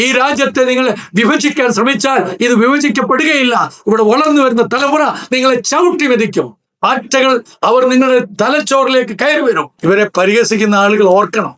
ഈ രാജ്യത്തെ നിങ്ങൾ വിഭജിക്കാൻ ശ്രമിച്ചാൽ ഇത് വിഭജിക്കപ്പെടുകയില്ല. ഇവിടെ വളർന്നു വരുന്ന തലമുറ നിങ്ങളെ ചവിട്ടി മെതിക്കും. പാറ്റകൾ അവർ നിങ്ങളുടെ തലച്ചോറിലേക്ക് കയറി വരും. ഇവരെ പരിഹസിക്കുന്ന ആളുകൾ ഓർക്കണം,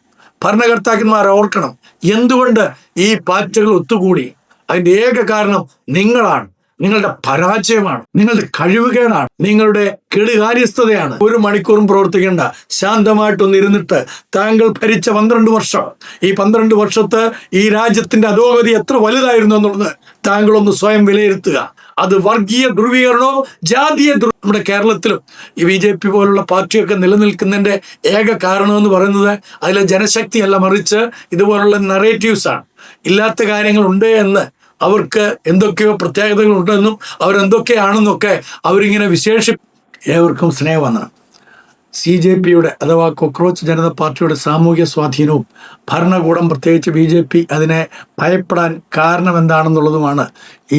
ഭരണകർത്താക്കന്മാർ ഓർക്കണം, എന്തുകൊണ്ട് ഈ പാറ്റകൾ ഒത്തുകൂടി? അതിന്റെ ഏക കാരണം നിങ്ങളാണ്, നിങ്ങളുടെ പരാജയമാണ്, നിങ്ങളുടെ കഴിവുകേടാണ്, നിങ്ങളുടെ കെടുകാര്യസ്ഥതയാണ്. 1 മണിക്കൂറും പ്രവർത്തിക്കേണ്ട, ശാന്തമായിട്ടൊന്ന് ഇരുന്നിട്ട് താങ്കൾ ഭരിച്ച 12 വർഷം, ഈ 12 വർഷത്ത് ഈ രാജ്യത്തിന്റെ അധോഗതി എത്ര വലുതായിരുന്നു എന്നുള്ളത് താങ്കളൊന്ന് സ്വയം വിലയിരുത്തുക. അത് വർഗീയ ധ്രുവീകരണോ ജാതീയ നമ്മുടെ കേരളത്തിലും ഈ BJP പോലുള്ള പാർട്ടിയൊക്കെ നിലനിൽക്കുന്നതിന്റെ ഏക കാരണമെന്ന് പറയുന്നത് അതിലെ ജനശക്തിയല്ല, മറിച്ച് ഇതുപോലുള്ള നറേറ്റീവ്സാണ്. ഇല്ലാത്ത കാര്യങ്ങളുണ്ട് എന്ന്, അവർക്ക് എന്തൊക്കെയോ പ്രത്യേകതകൾ ഉണ്ടെന്നും അവരെന്തൊക്കെയാണെന്നൊക്കെ അവരിങ്ങനെ ഏവർക്കും സ്നേഹവന്ദനം. CJPയുടെ അഥവാ കോക്രോച്ച് ജനതാ പാർട്ടിയുടെ സാമൂഹ്യ സ്വാധീനവും ഭരണകൂടം പ്രത്യേകിച്ച് BJP അതിനെ ഭയപ്പെടാൻ കാരണം എന്താണെന്നുള്ളതുമാണ്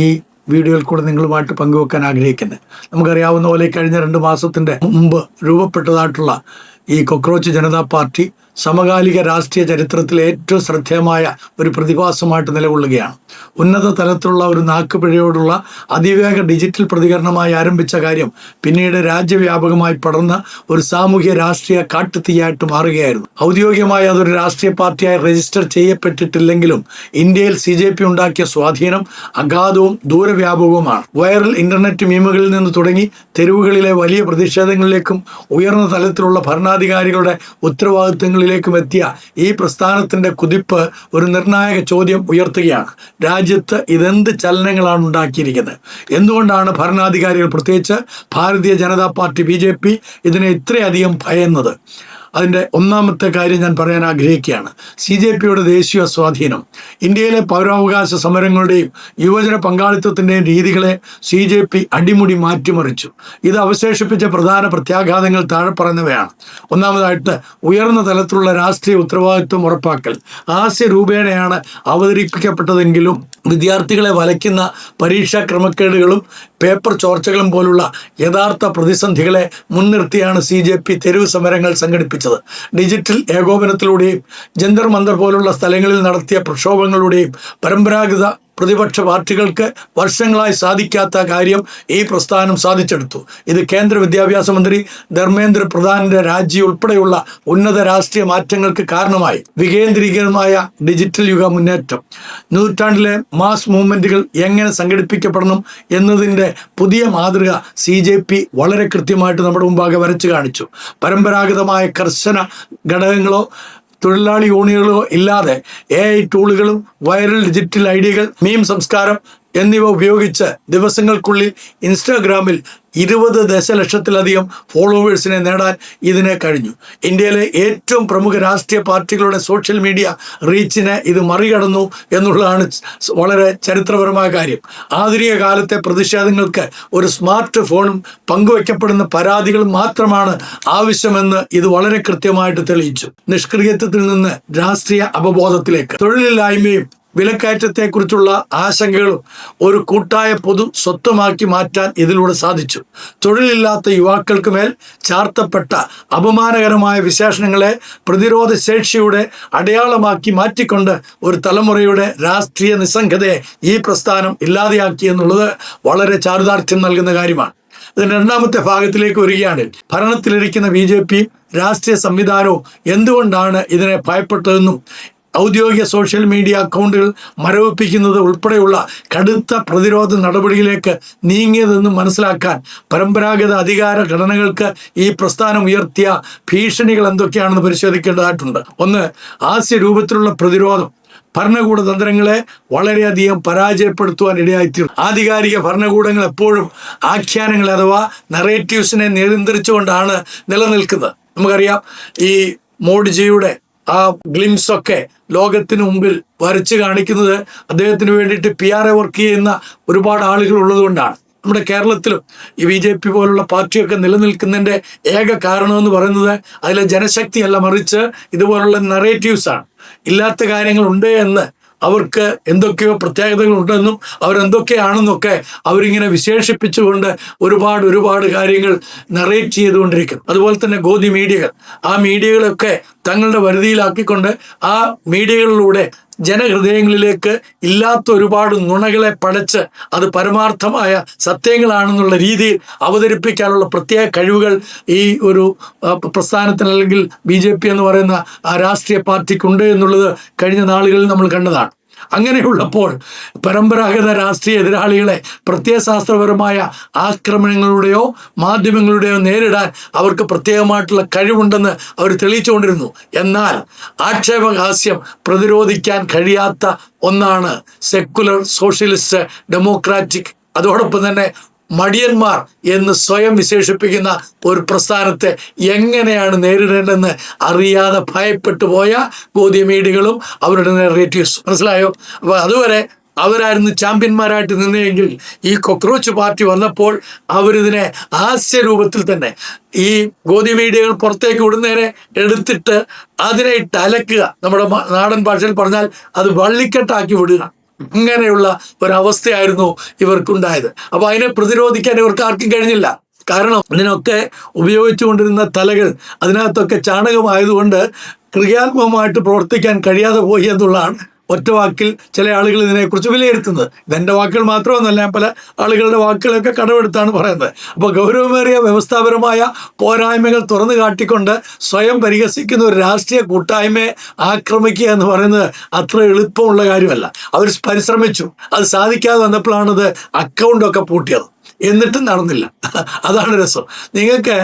ഈ വീഡിയോയിൽ കൂടെ നിങ്ങളുമായിട്ട് പങ്കുവെക്കാൻ ആഗ്രഹിക്കുന്നത്. നമുക്കറിയാവുന്ന പോലെ കഴിഞ്ഞ 2 മാസത്തിൻ്റെ മുമ്പ് രൂപപ്പെട്ടതായിട്ടുള്ള ഈ കോക്രോച്ച് ജനതാ പാർട്ടി സമകാലിക രാഷ്ട്രീയ ചരിത്രത്തിലെ ഏറ്റവും ശ്രദ്ധേയമായ ഒരു പ്രതിഭാസമായിട്ട് നിലകൊള്ളുകയാണ്. ഉന്നത തലത്തിലുള്ള ഒരു നാക്കുപിഴയോടുള്ള അതിവേഗ ഡിജിറ്റൽ പ്രതികരണമായി ആരംഭിച്ച കാര്യം പിന്നീട് രാജ്യവ്യാപകമായി പടർന്ന ഒരു സാമൂഹ്യ രാഷ്ട്രീയ കാട്ടുതീയായിട്ട് മാറുകയായിരുന്നു. ഔദ്യോഗികമായി അതൊരു രാഷ്ട്രീയ പാർട്ടിയായി രജിസ്റ്റർ ചെയ്യപ്പെട്ടിട്ടില്ലെങ്കിലും ഇന്ത്യയിൽ CJP ഉണ്ടാക്കിയ സ്വാധീനം അഗാധവും ദൂരവ്യാപകവുമാണ്. വൈറൽ ഇന്റർനെറ്റ് മീമുകളിൽ നിന്ന് തുടങ്ങി തെരുവുകളിലെ വലിയ പ്രതിഷേധങ്ങളിലേക്കും ഉയർന്ന തലത്തിലുള്ള ഭരണാധികാരികളുടെ ഉത്തരവാദിത്തങ്ങളിൽ എത്തിയ ഈ പ്രസ്ഥാനത്തിന്റെ കുതിപ്പ് ഒരു നിർണായക ചോദ്യം ഉയർത്തുകയാണ്. രാജ്യത്ത് ഇതെന്ത് ചലനങ്ങളാണ് ഉണ്ടാക്കിയിരിക്കുന്നത്? എന്തുകൊണ്ടാണ് ഭരണാധികാരികൾ, പ്രത്യേകിച്ച് ഭാരതീയ ജനതാ പാർട്ടി BJP ഇതിനെ ഇത്രയധികം ഭയന്നത്? അതിൻ്റെ ഒന്നാമത്തെ കാര്യം ഞാൻ പറയാൻ ആഗ്രഹിക്കുകയാണ്. CJPയുടെ ദേശീയ സ്വാധീനം. ഇന്ത്യയിലെ പൗരാവകാശ സമരങ്ങളുടെയും യുവജന പങ്കാളിത്തത്തിൻ്റെയും രീതികളെ CJP അടിമുടി മാറ്റിമറിച്ചു. ഇത് അവശേഷിപ്പിച്ച പ്രധാന പ്രത്യാഘാതങ്ങൾ താഴെ പറയുന്നവയാണ്. ഒന്നാമതായിട്ട്, ഉയർന്ന തലത്തിലുള്ള രാഷ്ട്രീയ ഉത്തരവാദിത്വം ഉറപ്പാക്കൽ. ഹാസ്യ രൂപേണയാണ് അവതരിപ്പിക്കപ്പെട്ടതെങ്കിലും വിദ്യാർത്ഥികളെ വലയ്ക്കുന്ന പരീക്ഷാ ക്രമക്കേടുകളും പേപ്പർ ചോർച്ചകളും പോലുള്ള യഥാർത്ഥ പ്രതിസന്ധികളെ മുൻനിർത്തിയാണ് CJP തെരുവ് സമരങ്ങൾ സംഘടിപ്പിച്ചത്. ഡിജിറ്റൽ ഏകോപനത്തിലൂടെയും ജന്തർ മന്തർ പോലുള്ള സ്ഥലങ്ങളിൽ നടത്തിയ പ്രക്ഷോഭങ്ങളുടെയും പരമ്പരാഗത പ്രതിപക്ഷ പാർട്ടികൾക്ക് വർഷങ്ങളായി സാധിക്കാത്ത കാര്യം ഈ പ്രസ്ഥാനം സാധിച്ചെടുത്തു. ഇത് കേന്ദ്ര വിദ്യാഭ്യാസ മന്ത്രി ധർമ്മേന്ദ്ര പ്രധാനിന്റെ രാജി ഉൾപ്പെടെയുള്ള ഉന്നത രാഷ്ട്രീയ മാറ്റങ്ങൾക്ക് കാരണമായി. വികേന്ദ്രീകൃതമായ ഡിജിറ്റൽ യുഗ മുന്നേറ്റം. നൂറ്റാണ്ടിലെ മാസ് മൂവ്മെന്റുകൾ എങ്ങനെ സംഘടിപ്പിക്കപ്പെടണം എന്നതിൻ്റെ പുതിയ മാതൃക CJP വളരെ കൃത്യമായിട്ട് നമ്മുടെ മുമ്പാകെ വരച്ചു കാണിച്ചു. പരമ്പരാഗതമായ കർശന ഘടകങ്ങളോ തൊഴിലാളി യൂണിയനുകളോ ഇല്ലാതെ AI ടൂളുകളും വൈറൽ ഡിജിറ്റൽ ഐഡിയകൾ, മീം സംസ്കാരം എന്നിവ ഉപയോഗിച്ച് ദിവസങ്ങൾക്കുള്ളിൽ ഇൻസ്റ്റാഗ്രാമിൽ 20 ദശലക്ഷത്തിലധികം ഫോളോവേഴ്സിനെ നേടാൻ ഇതിനെ കഴിഞ്ഞു. ഇന്ത്യയിലെ ഏറ്റവും പ്രമുഖ രാഷ്ട്രീയ പാർട്ടികളുടെ സോഷ്യൽ മീഡിയ റീച്ചിനെ ഇത് മറികടന്നു എന്നുള്ളതാണ് വളരെ ചരിത്രപരമായ കാര്യം. ആധുനിക കാലത്തെ പ്രതിഷേധങ്ങൾക്ക് ഒരു സ്മാർട്ട് ഫോണും പങ്കുവയ്ക്കപ്പെടുന്ന പരാതികളും മാത്രമാണ് ആവശ്യമെന്ന് ഇത് വളരെ കൃത്യമായിട്ട് തെളിയിച്ചു. നിഷ്ക്രിയത്വത്തിൽ നിന്ന് രാഷ്ട്രീയ അവബോധത്തിലേക്ക്. തൊഴിലില്ലായ്മയും വിലക്കയറ്റത്തെക്കുറിച്ചുള്ള ആശങ്കകളും ഒരു കൂട്ടായ പൊതു സ്വത്വമാക്കി മാറ്റാൻ ഇതിലൂടെ സാധിച്ചു. തൊഴിലില്ലാത്ത യുവാക്കൾക്ക് മേൽ ചാർത്തപ്പെട്ട അപമാനകരമായ വിശേഷണങ്ങളെ പ്രതിരോധ ശേഷിയുടെ അടയാളമാക്കി മാറ്റിക്കൊണ്ട് ഒരു തലമുറയുടെ രാഷ്ട്രീയ നിസ്സംഗതയെ ഈ പ്രസ്ഥാനം ഇല്ലാതെയാക്കി എന്നുള്ളത് വളരെ ചാരുതാർത്ഥ്യം നൽകുന്ന കാര്യമാണ്. ഇതിൻ്റെ രണ്ടാമത്തെ ഭാഗത്തിലേക്ക് വരികയാണ്. ഭരണത്തിലിരിക്കുന്ന BJPയും രാഷ്ട്രീയ സംവിധാനവും എന്തുകൊണ്ടാണ് ഇതിനെ ഭയപ്പെട്ടതെന്നും ഔദ്യോഗിക സോഷ്യൽ മീഡിയ അക്കൗണ്ടുകൾ മരവിപ്പിക്കുന്നത് ഉൾപ്പെടെയുള്ള കടുത്ത പ്രതിരോധ നടപടിയിലേക്ക് നീങ്ങിയതെന്നും മനസ്സിലാക്കാൻ പരമ്പരാഗത അധികാര ഘടനകൾക്ക് ഈ പ്രസ്ഥാനം ഉയർത്തിയ ഭീഷണികൾ എന്തൊക്കെയാണെന്ന് പരിശോധിക്കേണ്ടതായിട്ടുണ്ട്. ഒന്ന്, ഹാസ്യ രൂപത്തിലുള്ള പ്രതിരോധം. ഭരണകൂട തന്ത്രങ്ങളെ വളരെയധികം പരാജയപ്പെടുത്തുവാൻ ഇടയായിത്തീർന്നു. ആധികാരിക ഭരണകൂടങ്ങൾ എപ്പോഴും ആഖ്യാനങ്ങളെ അഥവാ നറേറ്റീവ്സിനെ നിയന്ത്രിച്ചുകൊണ്ടാണ് നിലനിൽക്കുന്നത്. നമുക്കറിയാം, ഈ മോഡിജിയുടെ ആ ഗ്ലിംസൊക്കെ ലോകത്തിന് മുമ്പിൽ വരച്ച് കാണിക്കുന്നത് അദ്ദേഹത്തിന് വേണ്ടിയിട്ട് PR വർക്ക് ചെയ്യുന്ന ഒരുപാട് ആളുകൾ ഉള്ളതുകൊണ്ടാണ്. നമ്മുടെ കേരളത്തിലും ഈ BJP പോലുള്ള പാർട്ടിയൊക്കെ നിലനിൽക്കുന്നതിൻ്റെ ഏക കാരണമെന്ന് പറയുന്നത് അതിലെ ജനശക്തിയല്ല, മറിച്ച് ഇതുപോലുള്ള നറേറ്റീവ്സാണ്. ഇല്ലാത്ത കാര്യങ്ങളുണ്ട് എന്ന്, അവർക്ക് എന്തൊക്കെയോ പ്രത്യേകതകൾ ഉണ്ടെന്നും അവരെന്തൊക്കെയാണെന്നൊക്കെ അവരിങ്ങനെ വിശേഷിപ്പിച്ചുകൊണ്ട് ഒരുപാട് കാര്യങ്ങൾ നറേറ്റ് ചെയ്തുകൊണ്ടിരിക്കും. അതുപോലെ തന്നെ ഗോധി മീഡിയകൾ, ആ മീഡിയകളൊക്കെ തങ്ങളുടെ വരുതിയിലാക്കിക്കൊണ്ട് ആ മീഡിയകളിലൂടെ ജനഹൃദയങ്ങളിലേക്ക് ഇല്ലാത്ത ഒരുപാട് നുണകളെ പടച്ച് അത് പരമാർത്ഥമായ സത്യങ്ങളാണെന്നുള്ള രീതിയിൽ അവതരിപ്പിക്കാനുള്ള പ്രത്യേക കഴിവുകൾ ഈ ഒരു പ്രസ്ഥാനത്തിന് അല്ലെങ്കിൽ BJP എന്ന് പറയുന്ന ആ രാഷ്ട്രീയ പാർട്ടിക്കുണ്ട് എന്നുള്ളത് കഴിഞ്ഞ നാളുകളിൽ നമ്മൾ കണ്ടതാണ്. അങ്ങനെയുള്ളപ്പോൾ പരമ്പരാഗത രാഷ്ട്രീയ എതിരാളികളെ പ്രത്യയശാസ്ത്രപരമായ ആക്രമണങ്ങളുടെയോ മാധ്യമങ്ങളുടെയോ നേരിടാൻ അവർക്ക് പ്രത്യേകമായിട്ടുള്ള കഴിവുണ്ടെന്ന് അവർ തെളിയിച്ചുകൊണ്ടിരുന്നു. എന്നാൽ ആക്ഷേപഹാസ്യം പ്രതിരോധിക്കാൻ കഴിയാത്ത ഒന്നാണ് സെക്കുലർ, സോഷ്യലിസ്റ്റ്, ഡെമോക്രാറ്റിക്, അതോടൊപ്പം തന്നെ മടിയന്മാർ എന്ന് സ്വയം വിശേഷിപ്പിക്കുന്ന ഒരു പ്രസ്ഥാനത്തെ എങ്ങനെയാണ് നേരിടേണ്ടതെന്ന് അറിയാതെ ഭയപ്പെട്ടു പോയ ഗോദി മീഡിയകളും അവരുടെ നെറേറ്റീവ്സ്. മനസ്സിലായോ? അപ്പോൾ അതുവരെ അവരായിരുന്നു ചാമ്പ്യന്മാരായിട്ട് നിന്നെങ്കിൽ ഈ കോക്രോച്ച് പാർട്ടി വന്നപ്പോൾ അവരിതിനെ ഹാസ്യരൂപത്തിൽ തന്നെ ഈ ഗോദി മീഡിയകൾ പുറത്തേക്ക് വിടുന്നേരെ എടുത്തിട്ട് അതിനെ ഇട്ട് അലക്കുക, നമ്മുടെ നാടൻ ഭാഷയിൽ പറഞ്ഞാൽ അത് വള്ളിക്കെട്ടാക്കി വിടുക. ഇങ്ങനെയുള്ള ഒരവസ്ഥയായിരുന്നു ഇവർക്കുണ്ടായത്. അപ്പോൾ അതിനെ പ്രതിരോധിക്കാൻ ഇവർക്ക് ആർക്കും കഴിഞ്ഞില്ല. കാരണം ഇതിനൊക്കെ ഉപയോഗിച്ചുകൊണ്ടിരുന്ന തലകൾ അതിനകത്തൊക്കെ ചാണകമായതുകൊണ്ട് ക്രിയാത്മകമായിട്ട് പ്രവർത്തിക്കാൻ കഴിയാതെ പോയി എന്നുള്ളതാണ് ഒറ്റ വാക്കിൽ ചില ആളുകൾ ഇതിനെക്കുറിച്ച് വിലയിരുത്തുന്നത്. ഇതെൻ്റെ വാക്കുകൾ മാത്രമൊന്നുമല്ല, ഞാൻ പല ആളുകളുടെ വാക്കുകളൊക്കെ കടമെടുത്താണ് പറയുന്നത്. അപ്പോൾ ഗൗരവമേറിയ വ്യവസ്ഥാപരമായ പോരായ്മകൾ തുറന്നു കാട്ടിക്കൊണ്ട് സ്വയം പരിഹസിക്കുന്ന ഒരു രാഷ്ട്രീയ കൂട്ടായ്മയെ ആക്രമിക്കുക എന്ന് പറയുന്നത് അത്ര എളുപ്പമുള്ള കാര്യമല്ല. അവർ പരിശ്രമിച്ചു, അത് സാധിക്കാതെ വന്നപ്പോഴാണത് അക്കൗണ്ടൊക്കെ പൂട്ടിയത്. എന്നിട്ടും നടന്നില്ല. അതാണ് രസം. നിങ്ങൾക്ക്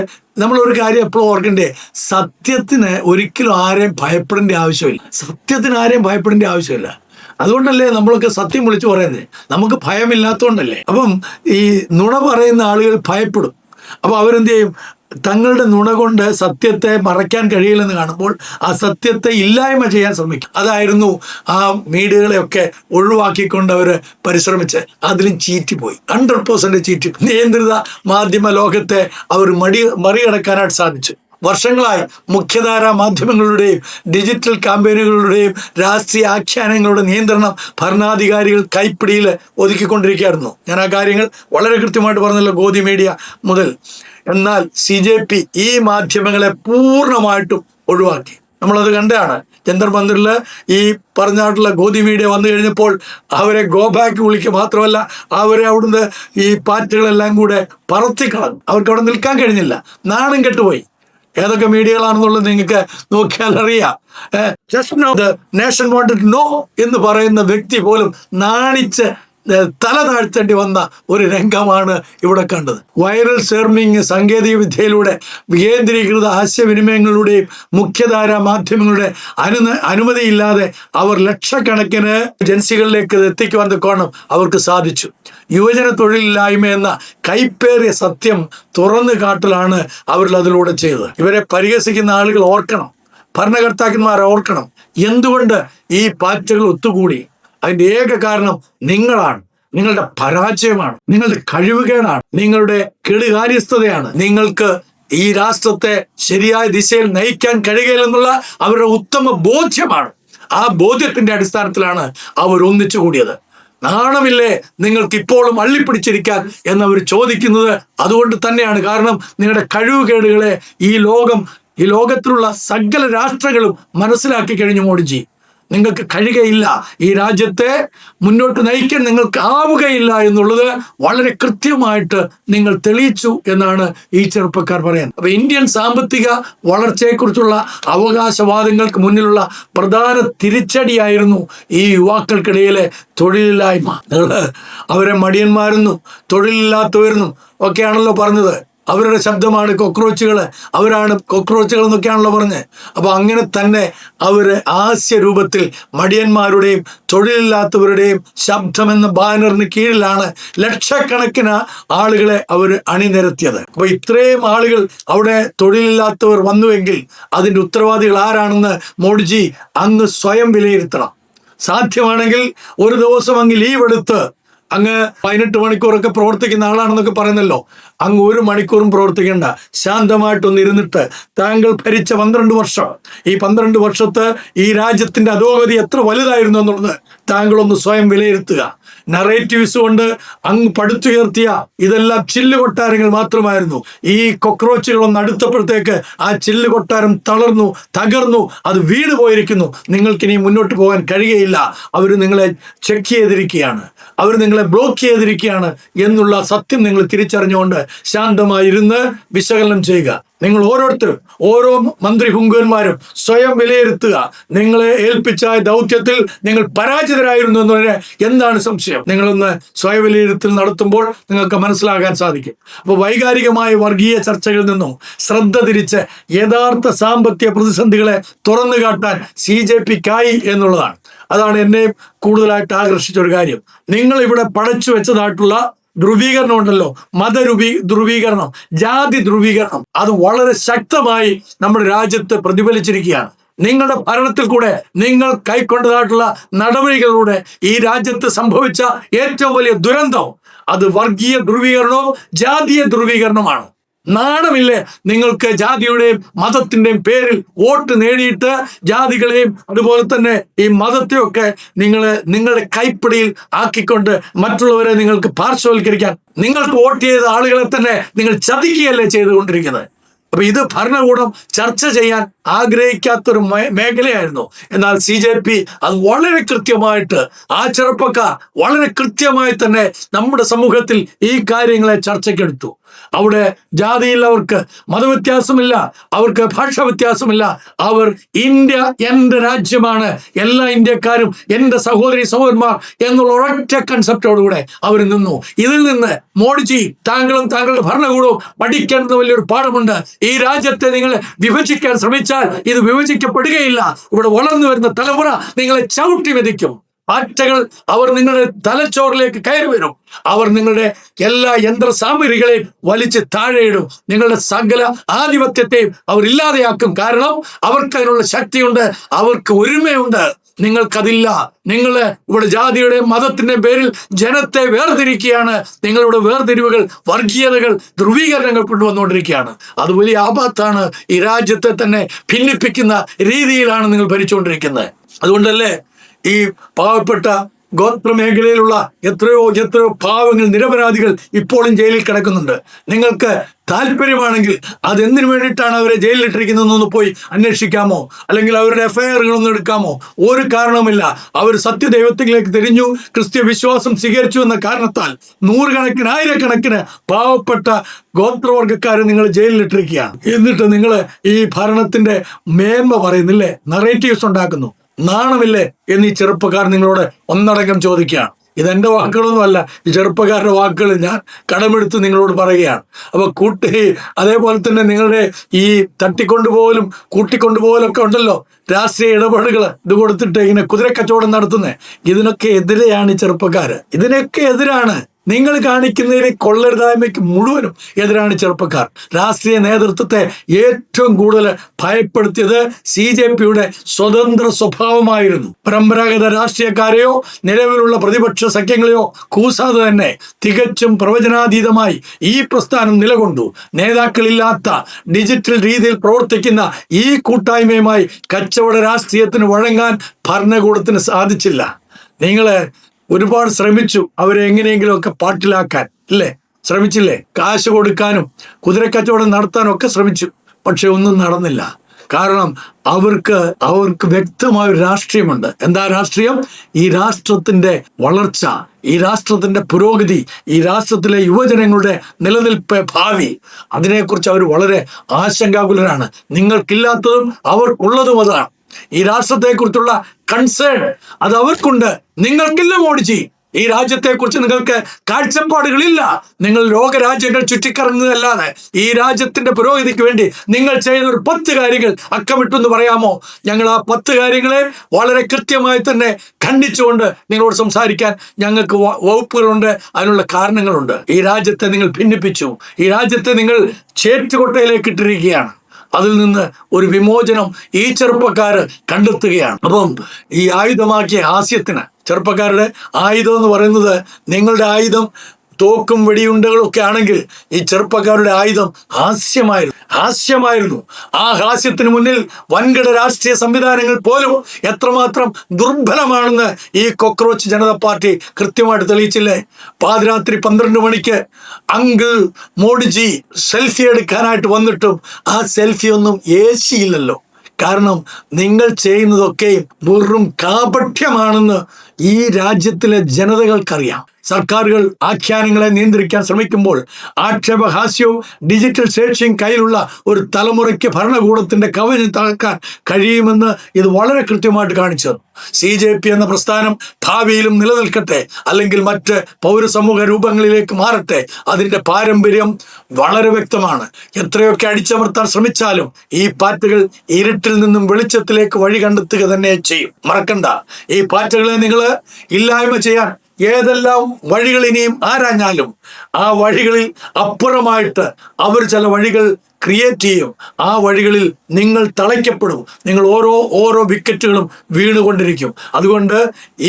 നമ്മളൊരു കാര്യം എപ്പോഴും ഓർക്കണ്ടേ, സത്യത്തിന് ഒരിക്കലും ആരെയും ഭയപ്പെടേണ്ട ആവശ്യമില്ല. സത്യത്തിന് ആരെയും ഭയപ്പെടേണ്ട ആവശ്യമില്ല. അതുകൊണ്ടല്ലേ നമ്മളൊക്കെ സത്യം വിളിച്ചു പറയുന്നത്, നമുക്ക് ഭയമില്ലാത്തതുകൊണ്ടല്ലേ. അപ്പം ഈ നുണ പറയുന്ന ആളുകൾ ഭയപ്പെടും. അപ്പോൾ അവരെന്ത് ചെയ്യും? തങ്ങളുടെ നുണ കൊണ്ട് സത്യത്തെ മറയ്ക്കാൻ കഴിയില്ലെന്ന് കാണുമ്പോൾ ആ സത്യത്തെ ഇല്ലായ്മ ചെയ്യാൻ ശ്രമിക്കും. അതായിരുന്നു ആ മീഡിയകളെയൊക്കെ ഒഴിവാക്കിക്കൊണ്ട് അവർ പരിശ്രമിച്ച് അതിലും ചീറ്റിപ്പോയി. 100% ചീറ്റി. നിയന്ത്രിത മാധ്യമ ലോകത്തെ അവർ മറികടക്കാനായിട്ട് സാധിച്ചു. വർഷങ്ങളായി മുഖ്യധാരാ മാധ്യമങ്ങളുടെയും ഡിജിറ്റൽ ക്യാമ്പയിനുകളുടെയും രാഷ്ട്രീയ ആഖ്യാനങ്ങളുടെ നിയന്ത്രണം ഭരണാധികാരികൾ കൈപ്പിടിയിൽ ഒതുക്കിക്കൊണ്ടിരിക്കുകയായിരുന്നു. ഞാൻ ആ കാര്യങ്ങൾ വളരെ കൃത്യമായിട്ട് പറഞ്ഞല്ലോ, ഗോദി മീഡിയ മുതൽ. എന്നാൽ CJP ഈ മാധ്യമങ്ങളെ പൂർണ്ണമായിട്ടും ഒഴിവാക്കി. നമ്മളത് കണ്ടാണ്. ജന്തർ മന്ദിറിൽ ഈ പറഞ്ഞായിട്ടുള്ള ഗോദി മീഡിയ വന്നു കഴിഞ്ഞപ്പോൾ അവരെ ഗോ ബാക്ക് വിളിക്കുക മാത്രമല്ല, അവരെ അവിടുന്ന് ഈ പാർട്ടികളെല്ലാം കൂടെ പറത്തിക്കളഞ്ഞു. അവർക്ക് അവിടെ നിൽക്കാൻ കഴിഞ്ഞില്ല. നാണം കെട്ടുപോയി. ഏതൊക്കെ മീഡിയകളാണെന്നുള്ളത് നിങ്ങൾക്ക് നോക്കിയാൽ അറിയാം. Just know the nation wanted know എന്ന് പറയുന്ന വ്യക്തി പോലും നാണിച്ച് തല താഴ്ത്തേണ്ടി വന്ന ഒരു രംഗമാണ് ഇവിടെ കണ്ടത്. വൈറൽ ഷെയറിംഗ് സാങ്കേതിക വിദ്യയിലൂടെ വികേന്ദ്രീകൃത ആശയവിനിമയങ്ങളുടെയും മുഖ്യധാരാ മാധ്യമങ്ങളുടെ അനുമതിയില്ലാതെ അവർ ലക്ഷക്കണക്കിന് ഏജൻസികളിലേക്ക് എത്തിക്കുവാൻ തക്കോണം അവർക്ക് സാധിച്ചു. യുവജന തൊഴിലില്ലായ്മ എന്ന കൈപ്പേറിയ സത്യം തുറന്നു കാട്ടലാണ് അവർ അതിലൂടെ ചെയ്തത്. ഇവരെ പരിഹസിക്കുന്ന ആളുകൾ ഓർക്കണം, ഭരണകർത്താക്കന്മാർ ഓർക്കണം, എന്തുകൊണ്ട് ഈ പാർട്ടികൾ ഒത്തുകൂടി. അതിൻ്റെ ഏക കാരണം നിങ്ങളാണ്. നിങ്ങളുടെ പരാജയമാണ്, നിങ്ങളുടെ കഴിവുകേടാണ്, നിങ്ങളുടെ കെടുകാര്യസ്ഥതയാണ്. നിങ്ങൾക്ക് ഈ രാഷ്ട്രത്തെ ശരിയായ ദിശയിൽ നയിക്കാൻ കഴിയുകയില്ലെന്നുള്ള അവരുടെ ഉത്തമ ബോധ്യമാണ്. ആ ബോധ്യത്തിന്റെ അടിസ്ഥാനത്തിലാണ് അവർ ഒന്നിച്ചു കൂടിയത്. നാണമില്ലേ നിങ്ങൾക്ക് ഇപ്പോഴും അള്ളിപ്പിടിച്ചിരിക്കാൻ എന്നവർ ചോദിക്കുന്നത് അതുകൊണ്ട് തന്നെയാണ്. കാരണം നിങ്ങളുടെ കഴിവുകേടുകളെ ഈ ലോകത്തിലുള്ള സകല രാഷ്ട്രങ്ങളും മനസ്സിലാക്കി കഴിഞ്ഞു മോഡിജി. നിങ്ങൾക്ക് കഴിയുകയില്ല, ഈ രാജ്യത്തെ മുന്നോട്ട് നയിക്കാൻ നിങ്ങൾക്ക് ആവുകയില്ല എന്നുള്ളത് വളരെ കൃത്യമായിട്ട് നിങ്ങൾ തെളിയിച്ചു എന്നാണ് ഈ ചെറുപ്പക്കാർ പറയുന്നത്. അപ്പൊ ഇന്ത്യൻ സാമ്പത്തിക വളർച്ചയെക്കുറിച്ചുള്ള അവകാശവാദങ്ങൾക്ക് മുന്നിലുള്ള പ്രധാന തിരിച്ചടിയായിരുന്നു ഈ യുവാക്കൾക്കിടയിലെ തൊഴിലില്ലായ്മ. അവരെ മടിയന്മാരെന്നും തൊഴിലില്ലാത്തവരെന്നും ഒക്കെയാണല്ലോ പറഞ്ഞത്. അവരുടെ ശബ്ദമാണ് കോക്രോച്ചുകൾ, അവരാണ് കോക്രോച്ചുകൾ എന്നൊക്കെയാണല്ലോ പറഞ്ഞത്. അപ്പോൾ അങ്ങനെ തന്നെ അവർ ഹാസ്യ രൂപത്തിൽ മടിയന്മാരുടെയും തൊഴിലില്ലാത്തവരുടെയും ശബ്ദമെന്ന ബാനറിന് കീഴിലാണ് ലക്ഷക്കണക്കിന് ആളുകളെ അവർ അണിനിരത്തിയത്. അപ്പോൾ ഇത്രയും ആളുകൾ അവിടെ തൊഴിലില്ലാത്തവർ വന്നുവെങ്കിൽ അതിൻ്റെ ഉത്തരവാദികൾ ആരാണെന്ന് മോഡിജി അങ്ങ് സ്വയം വിലയിരുത്തണം. സാധ്യമാണെങ്കിൽ ഒരു ദിവസം അങ്ങ് ലീവ് എടുത്ത് അങ്ങ് 18 മണിക്കൂറൊക്കെ പ്രവർത്തിക്കുന്ന ആളാണെന്നൊക്കെ പറയുന്നല്ലോ. അങ്ങ് 1 മണിക്കൂറും പ്രവർത്തിക്കേണ്ട. ശാന്തമായിട്ടൊന്ന് ഇരുന്നിട്ട് താങ്കൾ ഭരിച്ച 12 വർഷം, ഈ 12 വർഷത്ത് ഈ രാജ്യത്തിന്റെ അധോഗതി എത്ര വലുതായിരുന്നു എന്നുള്ളത് താങ്കളൊന്ന് സ്വയം വിലയിരുത്തുക. നറേറ്റീവ്സ് കൊണ്ട് അങ്ങ് പടുത്തുയർത്തിയ ഇതെല്ലാം ചില്ല് കൊട്ടാരങ്ങൾ മാത്രമായിരുന്നു. ഈ കോക്രോച്ചുകളൊന്ന് അടുത്തപ്പോഴത്തേക്ക് ആ ചില്ല് കൊട്ടാരം തകർന്നു, അത് വീണ് പോയിരിക്കുന്നു. നിങ്ങൾക്കിനി മുന്നോട്ട് പോകാൻ കഴിയുകയില്ല. അവർ നിങ്ങളെ ചെക്ക് ചെയ്തിരിക്കുകയാണ്, അവർ നിങ്ങളെ ബ്ലോക്ക് ചെയ്തിരിക്കുകയാണ് എന്നുള്ള സത്യം നിങ്ങൾ തിരിച്ചറിഞ്ഞുകൊണ്ട് ശാന്തമായിരുന്ന് വിശകലനം ചെയ്യുക. നിങ്ങൾ ഓരോരുത്തരും, ഓരോ മന്ത്രി പുങ്കന്മാരും സ്വയം വിലയിരുത്തുക. നിങ്ങളെ ഏൽപ്പിച്ച ദൗത്യത്തിൽ നിങ്ങൾ പരാജിതരായിരുന്നു എന്നതിന് എന്താണ് സംശയം? നിങ്ങളൊന്ന് സ്വയം വിലയിരുത്തൽ നടത്തുമ്പോൾ നിങ്ങൾക്ക് മനസ്സിലാകാൻ സാധിക്കും. അപ്പോൾ വൈകാരികമായ വർഗീയ ചർച്ചകളിൽ നിന്നും ശ്രദ്ധ തിരിച്ച് യഥാർത്ഥ സാമ്പത്തിക പ്രതിസന്ധികളെ തുറന്നു കാട്ടാൻ CJPക്കായി എന്നുള്ളതാണ്. അതാണ് എന്നെ കൂടുതലായിട്ട് ആകർഷിച്ച ഒരു കാര്യം. നിങ്ങൾ ഇവിടെ പടച്ചു വെച്ചതായിട്ടുള്ള ധ്രുവീകരണം ഉണ്ടല്ലോ, ധ്രുവീകരണം, ജാതി ധ്രുവീകരണം, അത് വളരെ ശക്തമായി നമ്മുടെ രാജ്യത്ത് പ്രതിഫലിച്ചിരിക്കുകയാണ്. നിങ്ങളുടെ ഭരണത്തിൽ കൂടെ നിങ്ങൾ കൈക്കൊണ്ടതായിട്ടുള്ള നടപടികളിലൂടെ ഈ രാജ്യത്ത് സംഭവിച്ച ഏറ്റവും വലിയ ദുരന്തം അത് വർഗീയ ധ്രുവീകരണവും ജാതീയ ധ്രുവീകരണമാണ്. നാണമില്ലേ നിങ്ങൾക്ക്? ജാതിയുടെയും മതത്തിന്റെയും പേരിൽ വോട്ട് നേടിയിട്ട് ജാതികളെയും അതുപോലെ തന്നെ ഈ മതത്തെയൊക്കെ നിങ്ങളുടെ കൈപ്പിടിയിൽ ആക്കിക്കൊണ്ട് മറ്റുള്ളവരെ നിങ്ങൾക്ക് പാർശ്വവൽക്കരിക്കാൻ, നിങ്ങൾക്ക് വോട്ട് ചെയ്ത ആളുകളെ തന്നെ നിങ്ങൾ ചതിക്കുകയല്ലേ ചെയ്തുകൊണ്ടിരിക്കുന്നത്. അപ്പൊ ഇത് ഭരണകൂടം ചർച്ച ചെയ്യാൻ ആഗ്രഹിക്കാത്തൊരു മേഖലയായിരുന്നു. എന്നാൽ CJP അത് വളരെ കൃത്യമായിട്ട്, ആ ചെറുപ്പക്കാർ വളരെ കൃത്യമായി തന്നെ നമ്മുടെ സമൂഹത്തിൽ ഈ കാര്യങ്ങളെ ചർച്ചയ്ക്കെടുത്തു. അവിടെ ജാതിയില്ലവർക്ക്, മതവ്യത്യാസമില്ല, അവർക്ക് ഭാഷ വ്യത്യാസമില്ല. അവർ ഇന്ത്യ എൻ്റെ രാജ്യമാണ്, എല്ലാ ഇന്ത്യക്കാരും എൻ്റെ സഹോദരി സഹോദരന്മാർ എന്നുള്ള ഒരൊറ്റ കൺസെപ്റ്റോടുകൂടെ അവർ നിന്നു. ഇതിൽ നിന്ന് മോഡിജി, താങ്കളും താങ്കളുടെ ഭരണകൂടവും പഠിക്കേണ്ട വലിയൊരു പാഠമുണ്ട്. ഈ രാജ്യത്തെ നിങ്ങൾ വിഭജിക്കാൻ ശ്രമിച്ചാൽ ഇത് വിഭജിക്കപ്പെടുകയില്ല. ഇവിടെ വളർന്നു വരുന്ന തലമുറ നിങ്ങളെ ചവിട്ടി മെതിക്കും. പാറ്റകൾ അവർ നിങ്ങളുടെ തലച്ചോറിലേക്ക് കയറി വരും. അവർ നിങ്ങളുടെ എല്ലാ യന്ത്ര സാമഗ്രികളെയും വലിച്ച് താഴെയിടും. നിങ്ങളുടെ സകല ആധിപത്യത്തെയും അവർ ഇല്ലാതെയാക്കും. കാരണം അവർക്ക് അതിനുള്ള ശക്തിയുണ്ട്, അവർക്ക് ഒരുമയുണ്ട്. നിങ്ങൾക്കതില്ല. നിങ്ങൾ ഇവിടെ ജാതിയുടെയും മതത്തിന്റെയും പേരിൽ ജനത്തെ വേർതിരിക്കുകയാണ്. നിങ്ങളുടെ വേർതിരിവുകൾ, വർഗീയതകൾ, ധ്രുവീകരണങ്ങൾ കൊണ്ടുവന്നുകൊണ്ടിരിക്കുകയാണ്. അത് വലിയ ആപത്താണ്. ഈ രാജ്യത്തെ തന്നെ ഭിന്നിപ്പിക്കുന്ന രീതിയിലാണ് നിങ്ങൾ ഭരിച്ചുകൊണ്ടിരിക്കുന്നത്. അതുകൊണ്ടല്ലേ ഈ പാവപ്പെട്ട ഗോത്ര മേഖലയിലുള്ള എത്രയോ പാവങ്ങൾ, നിരപരാധികൾ ഇപ്പോഴും ജയിലിൽ കിടക്കുന്നുണ്ട്. നിങ്ങൾക്ക് താല്പര്യമാണെങ്കിൽ അതെന്തിനു വേണ്ടിയിട്ടാണ് അവരെ ജയിലിലിട്ടിരിക്കുന്നതെന്നൊന്ന് പോയി അന്വേഷിക്കാമോ? അല്ലെങ്കിൽ അവരുടെ FIRകളൊന്നും എടുക്കാമോ? ഒരു കാരണവുമില്ല. അവർ സത്യദൈവത്തിലേക്ക് തിരിഞ്ഞു, ക്രിസ്ത്യ വിശ്വാസം സ്വീകരിച്ചു എന്ന കാരണത്താൽ നൂറുകണക്കിന്, ആയിരക്കണക്കിന് പാവപ്പെട്ട ഗോത്രവർഗക്കാരെ നിങ്ങൾ ജയിലിലിട്ടിരിക്കുകയാണ്. എന്നിട്ട് നിങ്ങൾ ഈ ഭരണത്തിന്റെ മേന്മ പറയുന്നില്ലേ, നറേറ്റീവ്സ് ഉണ്ടാക്കുന്നു. നാണമില്ലേ എന്ന് ഈ ചെറുപ്പക്കാർ നിങ്ങളോട് ഒന്നടങ്കം ചോദിക്കുകയാണ്. ഇതെന്റെ വാക്കുകളൊന്നുമല്ല, ഈ ചെറുപ്പക്കാരുടെ വാക്കുകൾ ഞാൻ കടമെടുത്ത് നിങ്ങളോട് പറയുകയാണ്. അപ്പൊ അതേപോലെ തന്നെ നിങ്ങളുടെ ഈ തട്ടിക്കൊണ്ടുപോകലും കൂട്ടിക്കൊണ്ടുപോകലൊക്കെ ഉണ്ടല്ലോ, രാഷ്ട്രീയ ഇടപെടലുകൾ, ഇത് കൊടുത്തിട്ട് ഇങ്ങനെ കുതിരക്കച്ചവടം നടത്തുന്നത്, ഇതിനൊക്കെ എതിരെയാണ് ഈ ചെറുപ്പക്കാര്. ഇതിനൊക്കെ എതിരാണ്. നിങ്ങൾ കാണിക്കുന്നതിന് കൊള്ളരുതായ്മയ്ക്ക് മുഴുവനും എതിരാണ് ചെറുപ്പക്കാർ. രാഷ്ട്രീയ നേതൃത്വത്തെ ഏറ്റവും കൂടുതൽ ഭയപ്പെടുത്തിയത് CJPയുടെ സ്വതന്ത്ര സ്വഭാവമായിരുന്നു. പരമ്പരാഗത രാഷ്ട്രീയക്കാരെയോ നിലവിലുള്ള പ്രതിപക്ഷ സഖ്യങ്ങളെയോ കൂസാതെ തന്നെ തികച്ചും പ്രവചനാതീതമായി ഈ പ്രസ്ഥാനം നിലകൊണ്ടു. നേതാക്കളില്ലാത്ത ഡിജിറ്റൽ രീതിയിൽ പ്രവർത്തിക്കുന്ന ഈ കൂട്ടായ്മയുമായി കച്ചവട രാഷ്ട്രീയത്തിന് വഴങ്ങാൻ ഭരണകൂടത്തിന് സാധിച്ചില്ല. നിങ്ങള് ഒരുപാട് ശ്രമിച്ചു അവരെ എങ്ങനെയെങ്കിലും ഒക്കെ പാട്ടിലാക്കാൻ, ഇല്ലേ? ശ്രമിച്ചില്ലേ? കാശ് കൊടുക്കാനും കുതിരക്കച്ചവടം നടത്താനും ഒക്കെ ശ്രമിച്ചു. പക്ഷെ ഒന്നും നടന്നില്ല. കാരണം അവർക്ക് വ്യക്തമായ ഒരു രാഷ്ട്രീയമുണ്ട്. എന്താ രാഷ്ട്രീയം? ഈ രാഷ്ട്രത്തിന്റെ വളർച്ച, ഈ രാഷ്ട്രത്തിന്റെ പുരോഗതി, ഈ രാഷ്ട്രത്തിലെ യുവജനങ്ങളുടെ നിലനിൽപ്പ്, ഭാവി, അതിനെക്കുറിച്ച് അവർ വളരെ ആശങ്കാകുലരാണ്. നിങ്ങൾക്കില്ലാത്തതും അവർക്കുള്ളതും അതാണ്. ഈ രാഷ്ട്രത്തെക്കുറിച്ചുള്ള കൺസേൺ അത് അവർക്കുണ്ട്, നിങ്ങൾക്കില്ല. മോഡിജി, ഈ രാജ്യത്തെക്കുറിച്ച് നിങ്ങൾക്ക് കാഴ്ചപ്പാടുകളില്ല. നിങ്ങൾ ലോകരാജ്യങ്ങൾ ചുറ്റിക്കറങ്ങുകയല്ലാതെ ഈ രാജ്യത്തിന്റെ പുരോഗതിക്ക് വേണ്ടി നിങ്ങൾ ചെയ്യുന്ന ഒരു 10 കാര്യങ്ങൾ അക്കമിട്ടെന്ന് പറയാമോ? ഞങ്ങൾ ആ 10 കാര്യങ്ങളെ വളരെ കൃത്യമായി തന്നെ ഖണ്ഡിച്ചുകൊണ്ട് നിങ്ങളോട് സംസാരിക്കാൻ ഞങ്ങൾക്ക് വകുപ്പുകളുണ്ട്, അതിനുള്ള കാരണങ്ങളുണ്ട്. ഈ രാജ്യത്തെ നിങ്ങൾ ഭിന്നിപ്പിച്ചു, ഈ രാജ്യത്തെ നിങ്ങൾ ചേറ്റുകൊട്ടയിലേക്ക് ഇട്ടിരിക്കുകയാണ്. അതിൽ നിന്ന് ഒരു വിമോചനം ഈ ചെറുപ്പക്കാര് കണ്ടെത്തുകയാണ്. അപ്പം ഈ ആയുധമാക്കിയ ഹാസ്യത്തിന് ചെറുപ്പക്കാരുടെ ആയുധം എന്ന് പറയുന്നത്, നിങ്ങളുടെ ആയുധം തോക്കും വെടിയുണ്ടകളും ഒക്കെ ആണെങ്കിൽ ഈ ചെറുപ്പക്കാരുടെ ആയുധം ഹാസ്യമായിരുന്നു. ആ ഹാസ്യത്തിന് മുന്നിൽ വൻകിട രാഷ്ട്രീയ സംവിധാനങ്ങൾ പോലും എത്രമാത്രം ദുർബലമാണെന്ന് ഈ കോക്രോച്ച് ജനതാ പാർട്ടി കൃത്യമായിട്ട് തെളിയിച്ചില്ലേ? പാതിരാത്രി 12 മണിക്ക് അങ്കിൾ മോഡിജി സെൽഫി എടുക്കാനായിട്ട് വന്നിട്ടും ആ സെൽഫി ഒന്നും ഏശിയില്ലല്ലോ. കാരണം നിങ്ങൾ ചെയ്യുന്നതൊക്കെയും വെറും കാപഠ്യമാണെന്ന് ഈ രാജ്യത്തിലെ ജനതകൾക്കറിയാം. സർക്കാരുകൾ ആഖ്യാനങ്ങളെ നിയന്ത്രിക്കാൻ ശ്രമിക്കുമ്പോൾ ആക്ഷേപഹാസ്യവും ഡിജിറ്റൽ ശേഷിയും കയ്യിലുള്ള ഒരു തലമുറയ്ക്ക് ഭരണകൂടത്തിന്റെ കവചം തകർക്കാൻ കഴിയുമെന്ന് ഇത് വളരെ കൃത്യമായിട്ട് കാണിച്ചത്. CJP എന്ന പ്രസ്ഥാനം ഭാവിയിലും നിലനിൽക്കട്ടെ, അല്ലെങ്കിൽ മറ്റ് പൗരസമൂഹ രൂപങ്ങളിലേക്ക് മാറട്ടെ, അതിൻ്റെ പാരമ്പര്യം വളരെ വ്യക്തമാണ്. എത്രയൊക്കെ അടിച്ചമർത്താൻ ശ്രമിച്ചാലും ഈ പാറ്റകൾ ഇരുട്ടിൽ നിന്നും വെളിച്ചത്തിലേക്ക് വഴി കണ്ടെത്തുക തന്നെ ചെയ്യും. മറക്കണ്ട, ഈ പാറ്റകളെ നിങ്ങൾ ഇല്ലായ്മ ചെയ്യാൻ ഏതെല്ലാം വഴികൾ ഇനിയും ആരാഞ്ഞാലും ആ വഴികളിൽ അപ്പുറമായിട്ട് അവർ ചില വഴികൾ ക്രിയേറ്റ് ചെയ്യും. ആ വഴികളിൽ നിങ്ങൾ തളയ്ക്കപ്പെടും. നിങ്ങൾ ഓരോ വിക്കറ്റുകളും വീണുകൊണ്ടിരിക്കും. അതുകൊണ്ട്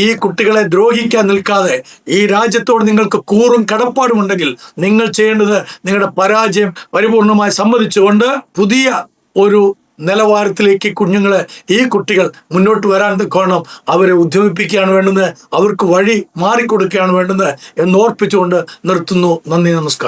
ഈ കുട്ടികളെ ദ്രോഹിക്കാൻ നിൽക്കാതെ, ഈ രാജ്യത്തോട് നിങ്ങൾക്ക് കൂറും കടപ്പാടുമുണ്ടെങ്കിൽ നിങ്ങൾ ചെയ്യേണ്ടത് നിങ്ങളുടെ പരാജയം പരിപൂർണമായി സമ്മതിച്ചുകൊണ്ട് പുതിയ ഒരു നിലവാരത്തിലേക്ക് ഈ കുട്ടികൾ മുന്നോട്ട് വരാൻ തക്കവണ്ണം അവരെ ഉദ്യമിപ്പിക്കുകയാണ് വേണ്ടുന്നത്, അവർക്ക് വഴി മാറിക്കൊടുക്കുകയാണ് വേണ്ടുന്നത് എന്നോർപ്പിച്ചുകൊണ്ട് നിർത്തുന്നു. നന്ദി, നമസ്കാരം.